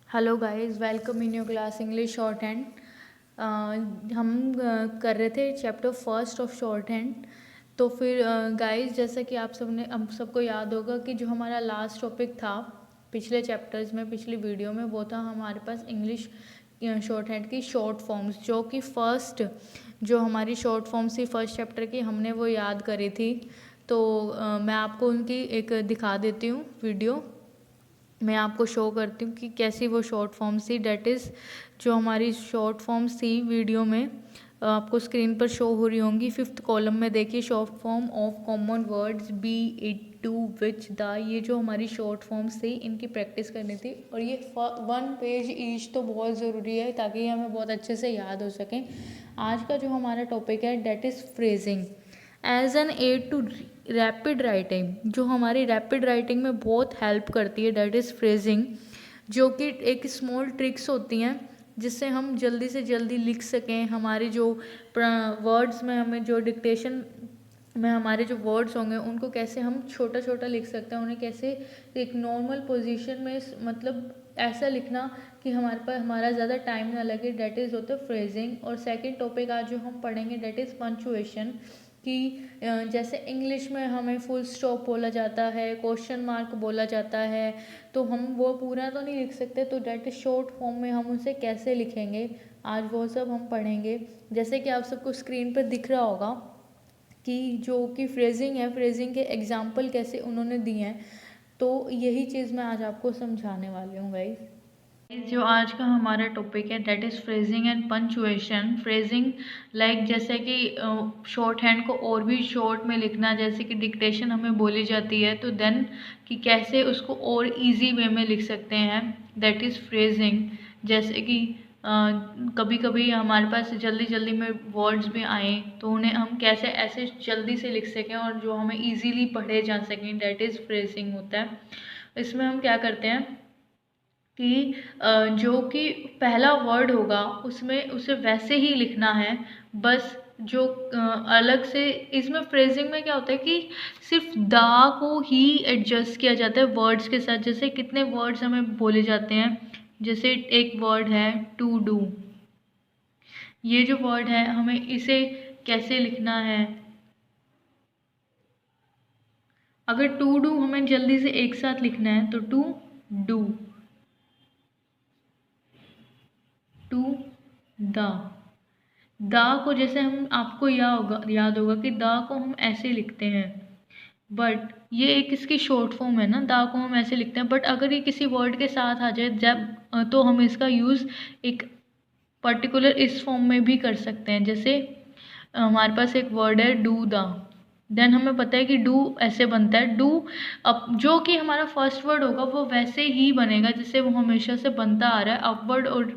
Hello guys, welcome in your class English short hand. हम कर रहे थे chapter first of short hand. तो फिर गाइस, जैसा कि आप सबको याद होगा कि जो हमारा लास्ट टॉपिक था पिछले चैप्टर्स में, पिछली वीडियो में, वो था हमारे पास इंग्लिश शॉर्ट हैंड की शॉर्ट फॉर्म्स, जो कि फर्स्ट जो हमारी शॉर्ट फॉर्म्स थी फर्स्ट चैप्टर की, हमने वो याद करी थी। तो मैं आपको उनकी एक दिखा देती हूँ वीडियो। मैं आपको शो करती हूँ कि कैसी वो शॉर्ट फॉर्म्स थी। डेट इज़ जो हमारी शॉर्ट फॉर्म्स थी वीडियो में आपको स्क्रीन पर शो हो रही होंगी। फिफ्थ कॉलम में देखिए, short form of common words be it to which the, ये जो हमारी शॉर्ट फॉर्म्स थी इनकी प्रैक्टिस करनी थी। और ये 1 पेज ईच तो बहुत ज़रूरी है ताकि ये हमें बहुत अच्छे से याद हो सकें। आज का जो हमारा टॉपिक है that is phrasing as an aid to rapid writing, जो हमारी रैपिड राइटिंग में बहुत हेल्प करती है। डेट इज़ फ्रेजिंग, जो कि एक स्मॉल ट्रिक्स होती हैं जिससे हम जल्दी से जल्दी लिख सकें। हमारे जो वर्ड्स में, हमें जो डिक्टेशन में हमारे जो वर्ड्स होंगे उनको कैसे हम छोटा छोटा लिख सकते हैं, उन्हें कैसे एक नॉर्मल पोजीशन में, मतलब ऐसा लिखना कि हमारे पास हमारा ज़्यादा टाइम ना लगे। डेट इज़ होता है फ्रेजिंग। और सेकंड टॉपिक आज जो हम पढ़ेंगे डेट इज़ पंचुएशन, कि जैसे इंग्लिश में हमें फुल स्टॉप बोला जाता है, क्वेश्चन मार्क बोला जाता है, तो हम वो पूरा तो नहीं लिख सकते, तो डेट इज शॉर्ट फॉर्म में हम उसे कैसे लिखेंगे, आज वो सब हम पढ़ेंगे। जैसे कि आप सबको स्क्रीन पर दिख रहा होगा कि जो कि फ्रेजिंग है, फ्रेजिंग के एग्जाम्पल कैसे उन्होंने दिए हैं, तो यही चीज़ मैं आज आपको समझाने वाली हूँ गाइस। जो आज का हमारा टॉपिक है that is phrasing and punctuation. Phrasing like जैसे कि शॉर्ट हैंड को और भी शॉर्ट में लिखना, जैसे कि डिक्टेशन हमें बोली जाती है, तो देन कि कैसे उसको और इजी वे में लिख सकते हैं, दैट इज़ फ्रेजिंग। जैसे कि कभी कभी हमारे पास जल्दी जल्दी में वर्ड्स भी आए तो उन्हें हम कैसे ऐसे जल्दी से लिख सकें और जो हमें इजीली पढ़े जा सकें, डेट इज़ फ्रेजिंग होता है। इसमें हम क्या करते हैं कि जो कि पहला वर्ड होगा उसमें उसे वैसे ही लिखना है, बस जो अलग से इसमें फ्रेजिंग में क्या होता है कि सिर्फ दा को ही एडजस्ट किया जाता है वर्ड्स के साथ। जैसे कितने वर्ड्स हमें बोले जाते हैं, जैसे एक वर्ड है टू डू, ये जो वर्ड है हमें इसे कैसे लिखना है। अगर टू डू हमें जल्दी से एक साथ लिखना है तो टू डू, टू द। दा को जैसे हम, आपको याद होगा कि दा को हम ऐसे लिखते हैं, बट ये एक इसकी शॉर्ट फॉर्म है ना, दा को हम ऐसे लिखते हैं, बट अगर ये किसी वर्ड के साथ आ जाए जब, तो हम इसका यूज़ एक पर्टिकुलर इस फॉर्म में भी कर सकते हैं। जैसे हमारे पास एक वर्ड है डू दा, देन हमें पता है कि डू ऐसे बनता है डू। अब जो कि हमारा फर्स्ट वर्ड होगा वो वैसे ही बनेगा जैसे वो हमेशा से बनता आ रहा है, अपवर्ड और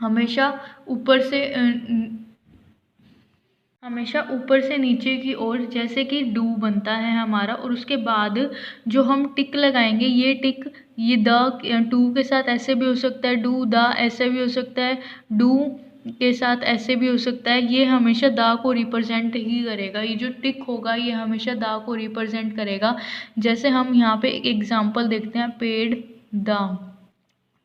हमेशा ऊपर से हमेशा ऊपर से नीचे की ओर, जैसे कि डू बनता है हमारा। और उसके बाद जो हम टिक लगाएंगे, ये टिक, ये द टू के साथ ऐसे भी हो सकता है, डू द ऐसे भी हो सकता है, डू के साथ ऐसे भी हो सकता है। ये हमेशा द को रिप्रेजेंट ही करेगा, ये जो टिक होगा ये हमेशा द को रिप्रेजेंट करेगा। जैसे हम यहाँ पे एक एग्जाम्पल देखते हैं, पेड़ द,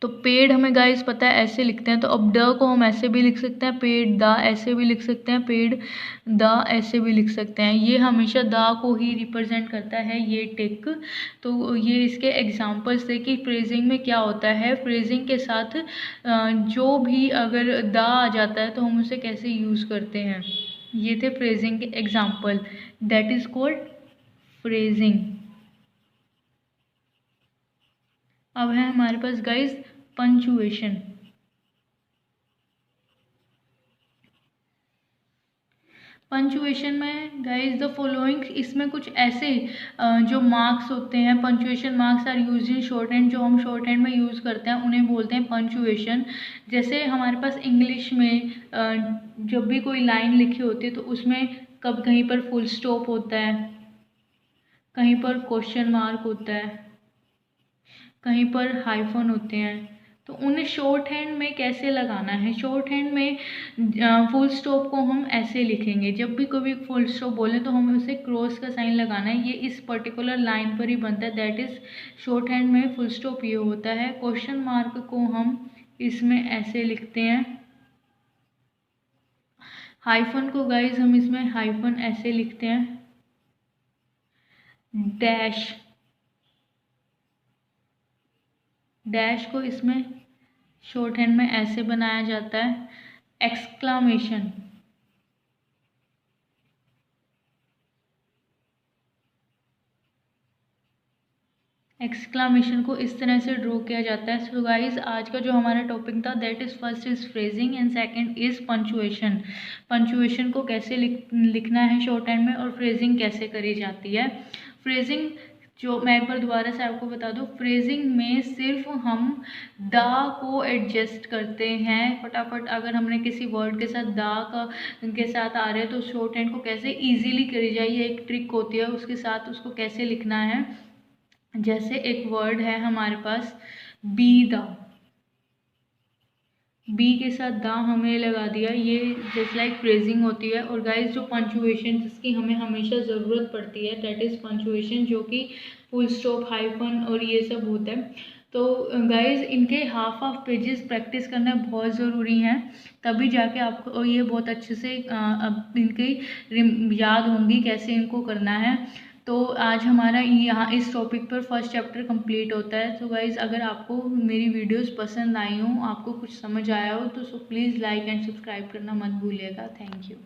तो पेड़ हमें गाइस पता है ऐसे लिखते हैं, तो अब ड को हम ऐसे भी लिख सकते हैं, पेड़ द ऐसे भी लिख सकते हैं, पेड़ द ऐसे भी लिख सकते हैं। ये हमेशा द को ही रिप्रेजेंट करता है ये टिक। तो ये इसके एग्जांपल्स थे कि फ्रेजिंग में क्या होता है, फ्रेजिंग के साथ जो भी अगर द आ जाता है तो हम उसे कैसे यूज़ करते हैं। ये थे फ्रेजिंग के example, that is called phrasing. अब है हमारे पास गाइस पंचुएशन। पंचुएशन में गाइस द फॉलोइंग, इसमें कुछ ऐसे जो मार्क्स होते हैं, punctuation marks are used in shorthand, जो हम शॉर्ट हैंड में यूज़ करते हैं उन्हें बोलते हैं पंचुएशन। जैसे हमारे पास इंग्लिश में जब भी कोई लाइन लिखी होती है तो उसमें कब कहीं पर फुल स्टॉप होता है, कहीं पर क्वेश्चन मार्क होता है, कहीं पर हाइफन होते हैं, तो उन्हें शॉर्ट हैंड में कैसे लगाना है। शॉर्ट हैंड में फुल स्टॉप को हम ऐसे लिखेंगे, जब भी कोई फुल स्टॉप बोले तो हमें उसे क्रॉस का साइन लगाना है, ये इस पर्टिकुलर लाइन पर ही बनता है, दैट इज़ शॉर्ट हैंड में फुल स्टॉप ये होता है। क्वेश्चन मार्क को हम इसमें ऐसे लिखते हैं, हाइफन को गाइज हम इसमें हाइफन ऐसे लिखते हैं, डैश, डैश को इसमें शॉर्ट हैंड में ऐसे बनाया जाता है, एक्सक्लामेशन, एक्सक्लामेशन को इस तरह से ड्रॉ किया जाता है। सो गाइज आज का जो हमारा टॉपिक था that is first is phrasing and second is punctuation. Punctuation को कैसे लिखना है शॉर्ट हैंड में और फ्रेजिंग कैसे करी जाती है। फ्रेजिंग जो मैं एक बार दोबारा से आपको बता दूं, फ्रेजिंग में सिर्फ हम दा को एडजस्ट करते हैं फटाफट। अगर हमने किसी वर्ड के साथ दा का के साथ आ रहे हैं तो शॉर्ट हैंड को कैसे इजीली करी जाए, ये एक ट्रिक होती है, उसके साथ उसको कैसे लिखना है। जैसे एक वर्ड है हमारे पास बी दा, बी के साथ दा हमने लगा दिया, ये जस्ट लाइक फ्रेजिंग होती है। और गाइस जो पंचुएशन जिसकी हमें हमेशा ज़रूरत पड़ती है दैट इज़ पंचुएशन, जो कि फुल स्टॉप, हाइफन और ये सब होता है। तो गाइस इनके हाफ पेजेस प्रैक्टिस करना बहुत ज़रूरी है, तभी जाके आपको ये बहुत अच्छे से इनकी याद होंगी कैसे इनको करना है। तो आज हमारा यहाँ इस टॉपिक पर फर्स्ट चैप्टर कंप्लीट होता है। तो गाइज़ अगर आपको मेरी वीडियोस पसंद आई हो, आपको कुछ समझ आया हो तो प्लीज़ लाइक एंड सब्सक्राइब करना मत भूलिएगा। Thank you.